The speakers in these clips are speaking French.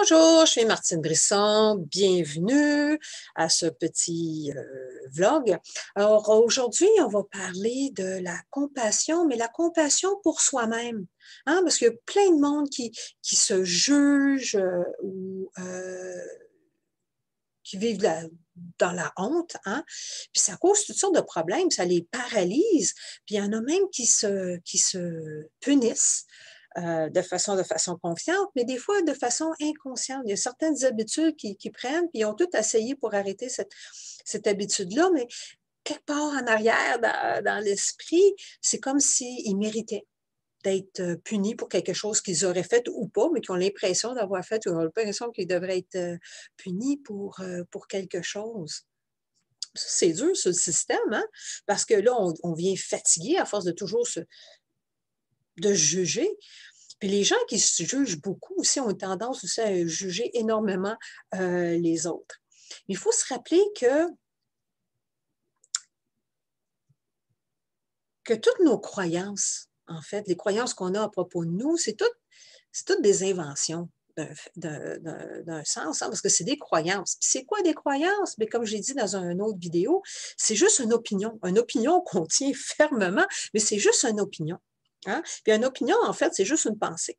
Bonjour, je suis Martine Brisson. Bienvenue à ce petit vlog. Alors aujourd'hui, on va parler de la compassion, mais la compassion pour soi-même. Hein, parce qu'il y a plein de monde qui se juge ou qui vivent dans la honte, hein? Puis ça cause toutes sortes de problèmes, ça les paralyse. Puis il y en a même qui se punissent de façon confiante, mais des fois de façon inconsciente. Il y a certaines habitudes qui prennent, puis ils ont tout essayé pour arrêter cette habitude-là, mais quelque part en arrière, dans l'esprit, c'est comme s'ils méritaient d'être punis pour quelque chose qu'ils auraient fait ou pas, mais qui ont l'impression d'avoir fait ou ont l'impression qu'ils devraient être punis pour quelque chose. C'est dur, ce système, hein? Parce que là, on vient fatigué à force de toujours de juger. Puis les gens qui se jugent beaucoup aussi ont tendance aussi à juger énormément les autres. Il faut se rappeler que toutes nos croyances, en fait, les croyances qu'on a à propos de nous, c'est toutes des inventions d'un sens, hein, parce que c'est des croyances. Puis c'est quoi des croyances? Mais comme j'ai dit dans une autre vidéo, c'est juste une opinion. Une opinion qu'on tient fermement, mais c'est juste une opinion. Hein? Puis une opinion, en fait, c'est juste une pensée.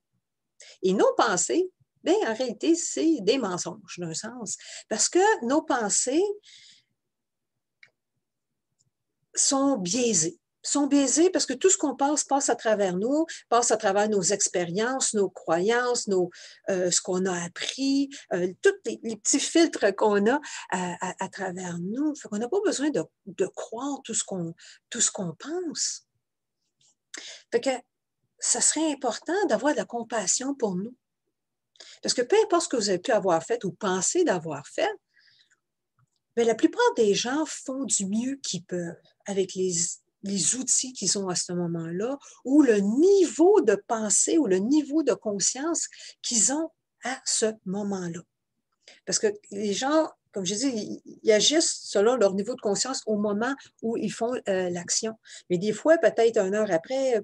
Et nos pensées, bien, en réalité, c'est des mensonges d'un sens. Parce que nos pensées sont biaisées. Sont biaisés parce que tout ce qu'on pense passe à travers nous, passe à travers nos expériences, nos croyances, ce qu'on a appris, tous les petits filtres qu'on a à travers nous. Fait qu'on n'a pas besoin de croire tout ce qu'on pense. Fait que ça serait important d'avoir de la compassion pour nous. Parce que peu importe ce que vous avez pu avoir fait ou pensé d'avoir fait, bien, la plupart des gens font du mieux qu'ils peuvent avec les outils qu'ils ont à ce moment-là ou le niveau de pensée ou le niveau de conscience qu'ils ont à ce moment-là. Parce que les gens, comme je dis, ils agissent selon leur niveau de conscience au moment où ils font l'action. Mais des fois, peut-être une heure après,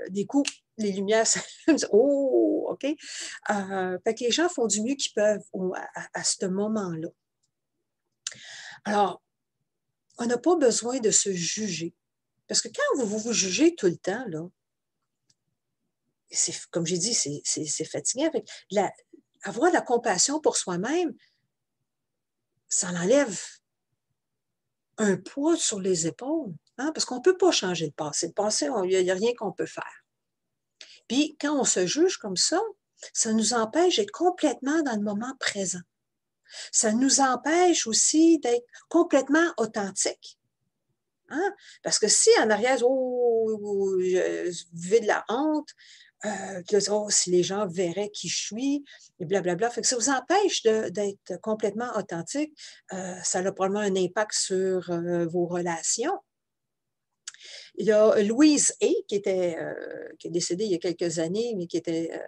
des coups, les lumières s'allument. Oh, OK. Fait que les gens font du mieux qu'ils peuvent à ce moment-là. Alors, on n'a pas besoin de se juger. Parce que quand vous jugez tout le temps, là, comme j'ai dit, c'est fatigant. Avoir de la compassion pour soi-même, ça enlève un poids sur les épaules, hein, parce qu'on ne peut pas changer le passé. Le passé, il n'y a rien qu'on peut faire. Puis, quand on se juge comme ça nous empêche d'être complètement dans le moment présent. Ça nous empêche aussi d'être complètement authentique. Hein? Parce que si en arrière, je vivais de la honte, si les gens verraient qui je suis, et blablabla. Fait que ça vous empêche d'être complètement authentique. Ça a probablement un impact sur vos relations. Il y a Louise Hay, qui est décédée il y a quelques années, mais qui était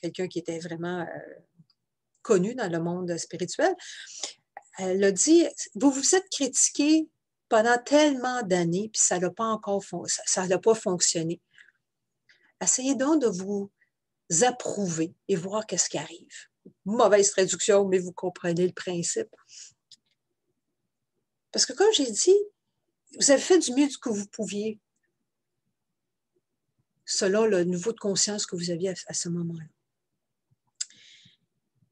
quelqu'un qui était vraiment connu dans le monde spirituel. Elle a dit, vous vous êtes critiqué pendant tellement d'années, puis ça n'a pas fonctionné. Essayez donc de vous approuver et voir qu'est-ce qui arrive. Mauvaise traduction, mais vous comprenez le principe. Parce que comme j'ai dit, vous avez fait du mieux que vous pouviez, selon le niveau de conscience que vous aviez à ce moment-là.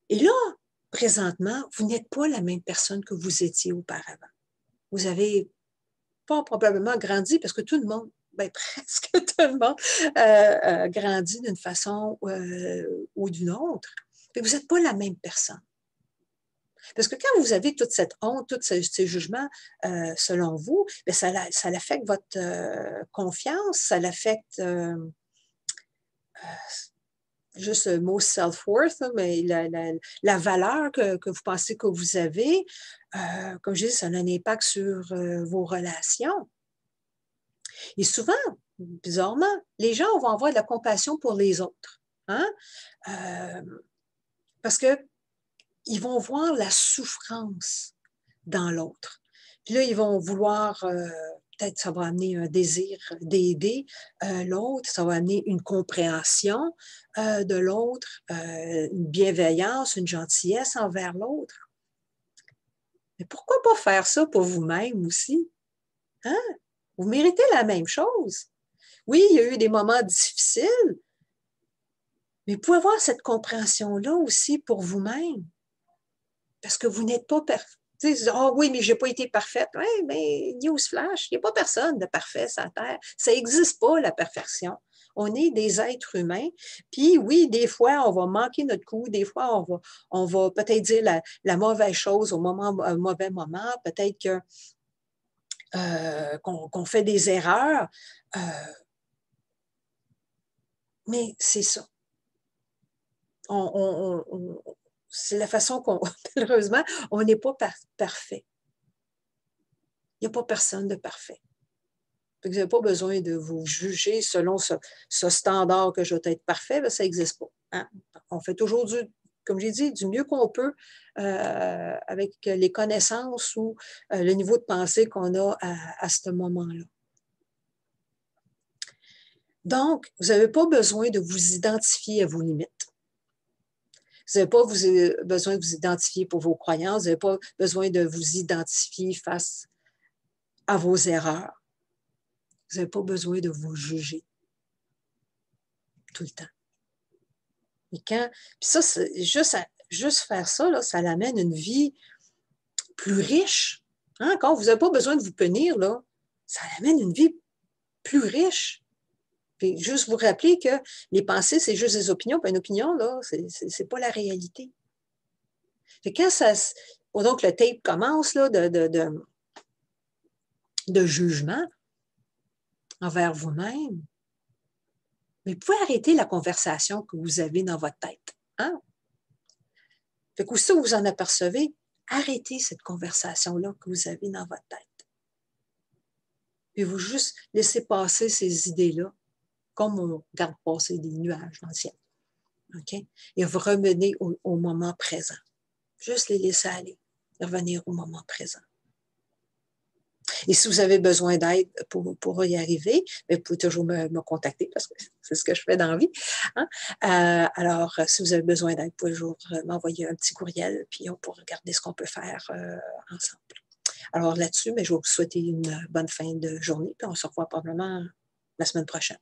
Et là, présentement, vous n'êtes pas la même personne que vous étiez auparavant. Vous avez pas probablement grandi parce que tout le monde, ben, presque tout le monde grandit d'une façon ou d'une autre. Mais vous n'êtes pas la même personne. Parce que quand vous avez toute cette honte, tous ces jugements, selon vous, bien, ça affecte votre confiance, ça l'affecte juste le mot self-worth, mais la valeur que vous pensez que vous avez, comme je dis, ça a un impact sur vos relations. Et souvent, bizarrement, les gens vont avoir de la compassion pour les autres. Hein? Parce qu'ils vont voir la souffrance dans l'autre. Puis là, ils vont vouloir peut-être ça va amener un désir d'aider l'autre, ça va amener une compréhension de l'autre, une bienveillance, une gentillesse envers l'autre. Mais pourquoi pas faire ça pour vous-même aussi? Hein? Vous méritez la même chose. Oui, il y a eu des moments difficiles, mais vous pouvez avoir cette compréhension-là aussi pour vous-même. Parce que vous n'êtes pas parfait. Ah oui, mais je n'ai pas été parfaite. Oui, mais newsflash, il n'y a pas personne de parfait sur la Terre. Ça n'existe pas, la perfection. On est des êtres humains. Puis oui, des fois, on va manquer notre coup. Des fois, on va peut-être dire la mauvaise chose au mauvais moment. Peut-être que qu'on fait des erreurs. Mais c'est ça. C'est la façon qu'on, malheureusement, on n'est pas parfait. Il n'y a pas personne de parfait. Vous n'avez pas besoin de vous juger selon ce standard que je dois être parfait, ça n'existe pas. Hein? On fait toujours comme j'ai dit, du mieux qu'on peut avec les connaissances ou le niveau de pensée qu'on a à ce moment-là. Donc, vous n'avez pas besoin de vous identifier à vos limites. Vous n'avez pas besoin de vous identifier pour vos croyances, vous n'avez pas besoin de vous identifier face à vos erreurs. Vous n'avez pas besoin de vous juger tout le temps. Et puis ça, juste faire ça, là, ça l'amène une vie plus riche. Hein? Quand vous n'avez pas besoin de vous punir, là, ça l'amène une vie plus riche. Puis juste vous rappeler que les pensées, c'est juste des opinions. Puis une opinion, là, c'est pas la réalité. Fait quand donc le tape commence là, de jugement envers vous-même, mais vous pouvez arrêter la conversation que vous avez dans votre tête. Hein? Fait qu'aussitôt que vous en apercevez, arrêtez cette conversation-là que vous avez dans votre tête. Puis vous juste laissez passer ces idées-là, comme on regarde passer des nuages dans le ciel. Okay? Et vous revenez au moment présent. Juste les laisser aller, et revenir au moment présent. Et si vous avez besoin d'aide pour y arriver, vous pouvez toujours me contacter parce que c'est ce que je fais dans la vie. Hein? Alors, si vous avez besoin d'aide, vous pouvez toujours m'envoyer un petit courriel, puis on pourra regarder ce qu'on peut faire ensemble. Alors là-dessus, je vais vous souhaiter une bonne fin de journée, puis on se revoit probablement la semaine prochaine.